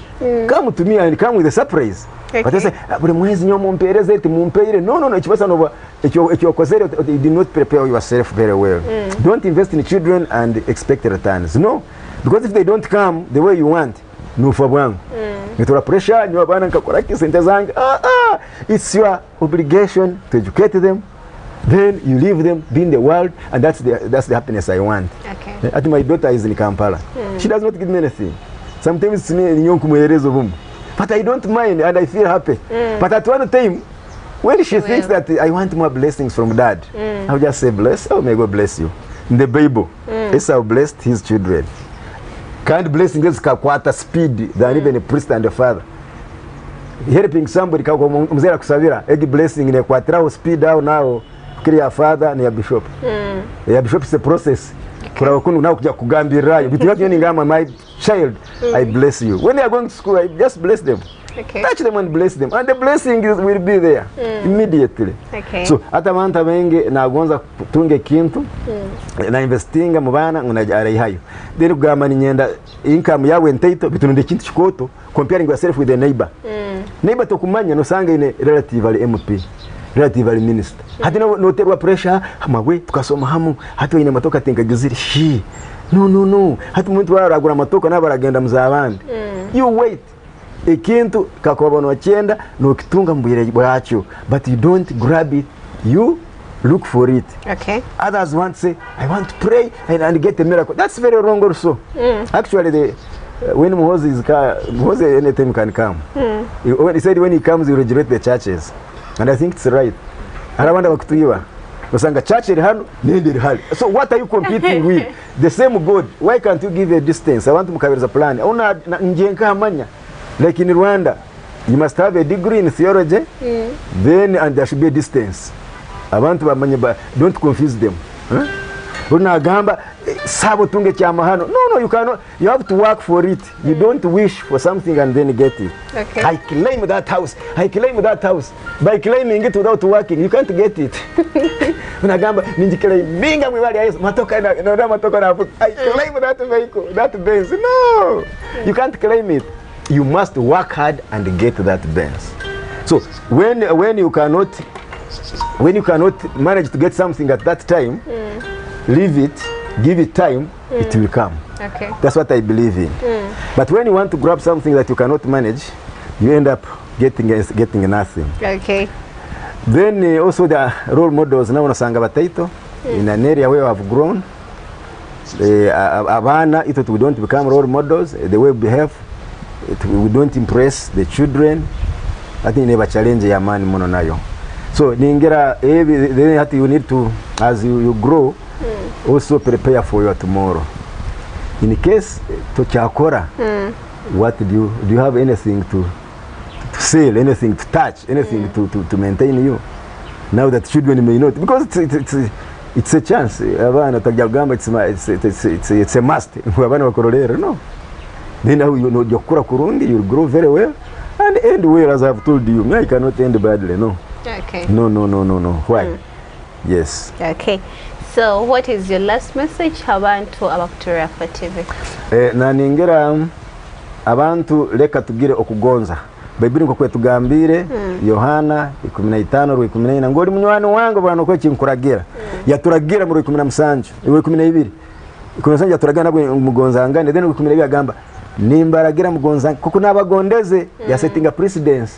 come to me and come with a surprise. Okay. But I say, but mwezi nyomo mpereze eti mumpeire. No, it's over. You did not prepare yourself very well. Don't invest in children and expect returns. No, because if they don't come the way you want, no for one. Nitola pressure, nyo bana nkakora kisente zangu. It's your obligation to educate them. Then you leave them, be in the world, and that's the happiness I want. Okay. At my daughter is in Kampala. She does not give me anything. Sometimes it's me in but I don't mind and I feel happy. But at one time, when she thinks that I want more blessings from dad, I'll just say, bless, oh may God bless you. In the Bible, Esau blessed his children. Can't blessing is kakwata speed than even a priest and a father. Helping somebody mzera kusavira, egi blessing in a quatrao speed out now. Kiri father ni ya bishop. Ya bishop is a process. Kuna wakunu na kuja kugambira. Bitu ni ngama my child, I bless you. When they are going to school, I just bless them. Okay. Touch them and bless them. And the blessing will be there immediately. Okay. So hata manta wengi na gonza kutunge kintu na investinga mu bana unajara hayo. Then kugamba ni nyenda income yawe ntaito bitunde kintu chikoto comparing yourself with the neighbor. Neighbor to kumanya no sanga ine relatively MP. relative minister hati no terwa pressure hamwe tukasoma hamu hati wine matoka tenkagiziri shi no hati muntu waragura matoka nabaragenda muzabandi you wait ekintu kakobono wakyenda no kitunga mbuyire bwacyo but you don't grab it, you look for it. Okay. Others want to say, I want to pray and get a miracle. That's very wrong also. Actually, when Moses anytime can come. He said when he comes, he will regenerate the churches. And I think it's right. Arabanda bakutuiwa. Basanga church iri hano nindi iri hali. So what are you competing with? The same God. Why can't you give a distance? I want to mukabiriza plan. Una njenka hamanya. Like in Rwanda, you must have a degree in theology. Then and there should be a distance. Abantu bamanye don't confuse them. Unagamba sabo tunge cyama hano. No, you cannot. You have to work for it. You don't wish for something and then get it. Okay. I claim that house. I claim that house. By claiming it without working, you can't get it. Unagamba ninjikelaminga mwibali ya Yesu matoka na matoka na I claim that vehicle, that Benz. No. You can't claim it. You must work hard and get that Benz. So when you cannot manage to get something at that time, leave it, give it time, it will come. Okay. That's what I believe in. But when you want to grab something that you cannot manage, you end up getting nothing. Okay. Then also the role models now unasanga bataito in an area where we have grown. Abana it we don't become role models. The way we behave, we don't impress the children. I think never challenge ya man mono nayo. So ningera then you need to, as you grow, also prepare for your tomorrow. In case to chakora, what do you have anything to sell, anything to touch, anything to maintain you? Now that children may not, because it's a chance. It's a must. No. Then now you know Jokura Kurundi, you'll grow very well and end well, as I've told you. I cannot end badly, no. Okay. No. Why? Yes. Okay. So what is your last message abantu abakutura for TV? Na ningera abantu leka tugire okugonza. Bible ngo kwetugambire Yohana 15:14 ngori munywani wangu bano ko kinkuragira. Yaturagira mu 17 12 ikunasanja turagira nabwo mugonza ngane then 12 agamba nimbaragira mugonza kuko nabagondeze ya setting a precedence.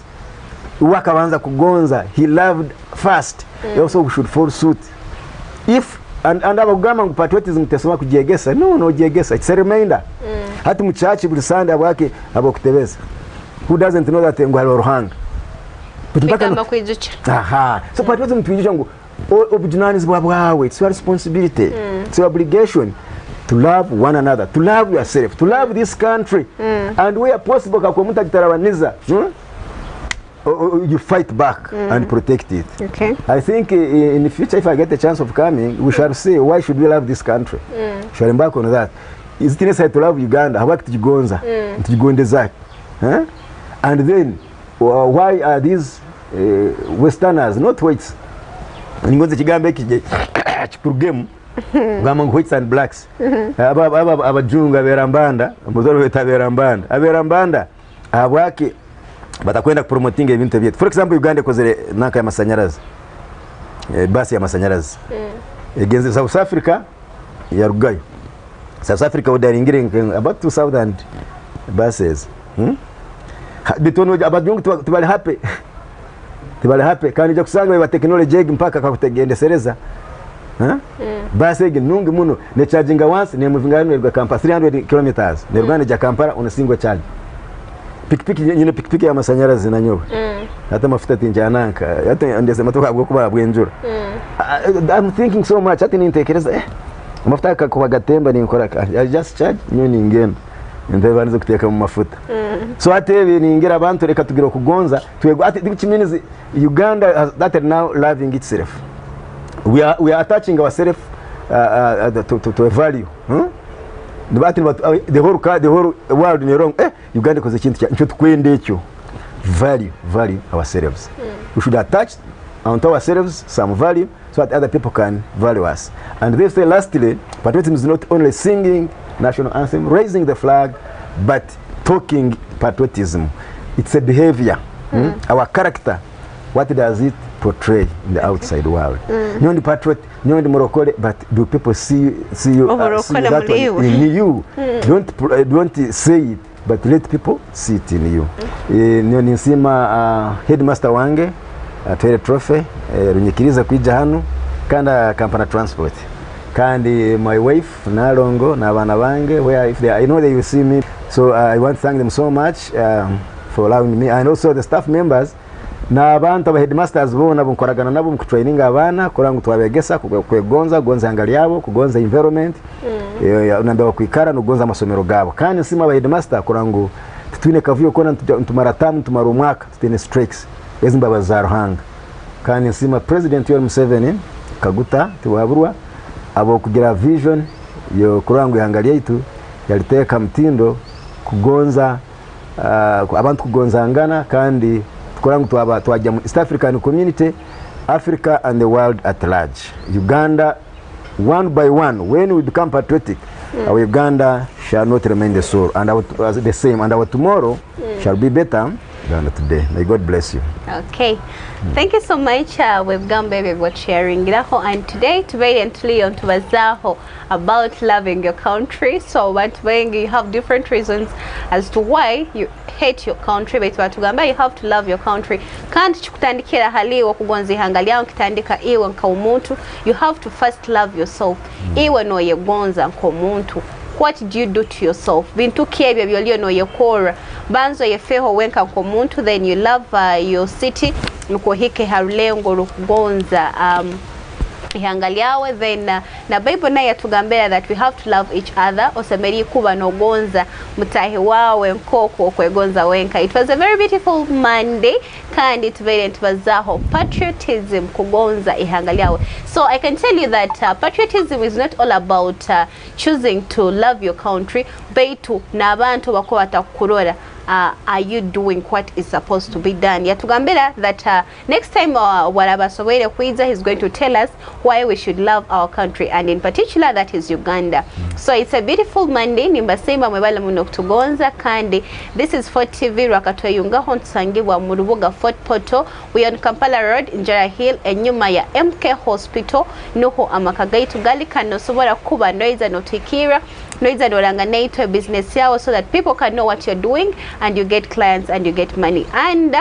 Wakabanza kugonza, he loved first. He also should follow suit. If and abagama ngo patriotism tesoma kujegesa, no jegesa, it's a reminder. Hati muchachi buli Sunday abwake abokutebeza. Who doesn't know that ngo haruhanga? Bikamba kwijucha. Aha. So patriotism twijucha ngo obujinani bwawe, it's your responsibility. It's your obligation to love one another, to love yourself, to love this country. And where possible kakomuta kitarabaniza. You fight back and protect it. Okay. I think in the future, if I get a chance of coming, we shall say, why should we love this country? Shall embark on that. Is it necessary to love Uganda? How about Tujigonza? Tujigondezaki? And then, why are these Westerners, not whites? Ningonze chigambe chipurugemu. Gamangu whites and blacks. Abajunga berambanda. Muzoro weta berambanda. Aberambanda. Abwaki. Batakwenda promoting ibintu byetu. For example, Uganda kozere naka ya masanyarazi. Basi ya masanyarazi. Against South Africa ya Rugayo. South Africa wodaringire about 2000 buses. Bitono abajungu tubali happy. Tubali happy kandi je kusanga ba technology mpaka kakutegendesereza. Basi nungi muno ne charging once ne moving rwa campus 300 kilometers. Ne Rwanda ja Kampala on a single charge. Pikipiki ya masanyarazi na nyoba. Hata mafuta tinjananka. Hata ndese matoka bwo kuba bwenjura. I'm thinking so much. Hata nintekereza mafuta kwa gatemba ni nkora. I just charge nyoni ngena. Ndebe banizo kuteka mu mafuta. So hata ibi ningira abantu reka tugira kugonza. Twego ati which means Uganda has started now loving itself. We are attaching ourselves to a value. The whole world in wrong. Uganda koze kintu cyo twende cyo value ourselves. We should attach onto ourselves some value so that other people can value us. And they say lastly, patriotism is not only singing national anthem, raising the flag, but talking patriotism. It's a behavior. Our character what does it portray in the outside world? Nyondi patriot, nyondi morokole, but do people see you, see that one in you? Don't say it, but let people see it in you. Nyondi nsima headmaster wange atwere trophy runyikiriza kwija hano kanda Kampala Transport. Kandi my wife Nalongo n'abana bange, where if they, I know they will see me, so I want to thank them so much for allowing me, and also the staff members na abantu aba headmasters bo nabo nkoragana nabo mu training abana kurangu twabegesa kwegonza gonza angali yabo kugonza environment unamba kwikara no gonza amasomero gabo kandi nsima aba headmaster kurangu tutwine kavuyo kona ntumara tamu tumara umwaka tutine strikes ezimba bazaruhanga kandi nsima president Yoweri Museveni kaguta tiwaburwa abo kugira vision yo kurangu yangali yitu yaliteka mtindo kugonza abantu kugonza angana kandi kurangu twajja mu East African community, Africa and the world at large. Uganda, one by one, when we become patriotic, our Uganda shall not remain the same, and our tomorrow shall be better than today. May God bless you. Okay. Thank you so much. We've gone baby for sharing Giraho, and today on to Bazaho about loving your country. So what when you have different reasons as to why you hate your country, but watugamba you have to love your country. Can't chukutandikira hali wakugonzi hangalia ukitandika iwe nka umuntu. You have to first love yourself. Iwe no yegonza nka umuntu. What do you do to yourself? Bintu kiebya byolio no yekora. Banzo yefeho wenka nka umuntu, then you love your city. Nukuhike harulengo lukugonza ihangaliawe, then na Bible na yatugambera that we have to love each other. Osemeri kuba no gonza mutahi wawe nkoko kwegonza wenka. It was a very beautiful Monday kandi tubere ntubazaho patriotism kugonza ihangaliawe. So I can tell you that patriotism is not all about choosing to love your country, but na abantu bako batakurora. Are you doing what is supposed to be done? Yatugambira that next time warabasobere kwiza, he's going to tell us why we should love our country, and in particular that is Uganda. So it's a beautiful Monday. Nimbasema mwebala muno kutugonza kandi. This is Fort TV Rakatweyunga Nsangibwa mu Rubuga Fort Poto. We on Kampala Road, Njara Hill, enyuma ya MK Hospital nuho amakagaitu gali kano sobora kuba noiza notikira noiza doranga naito business yao, so that people can know what you're doing and you get clients and you get money. And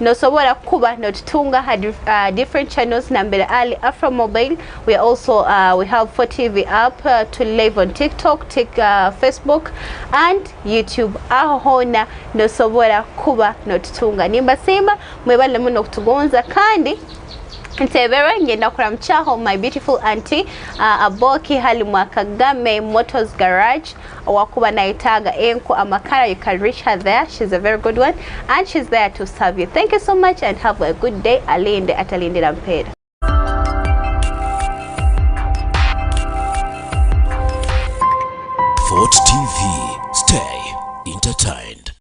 no sobora kuba notutunga had different channels. Nambere Ali Afro Mobile. We also we have 4TV app to live on TikTok, Facebook and YouTube. Ahona no sobora kuba notutunga. Nimbasema mwebale muno kutugonza kandi Ntebera ngenda kura mchaho my beautiful auntie Aboki Halimwa Kagame Motors Garage wakuba naitaga enko amakara. You can reach her there. She's a very good one and she's there to serve you. Thank you so much and have a good day. Alinde atalinde Rampeda. Fort TV, stay entertained.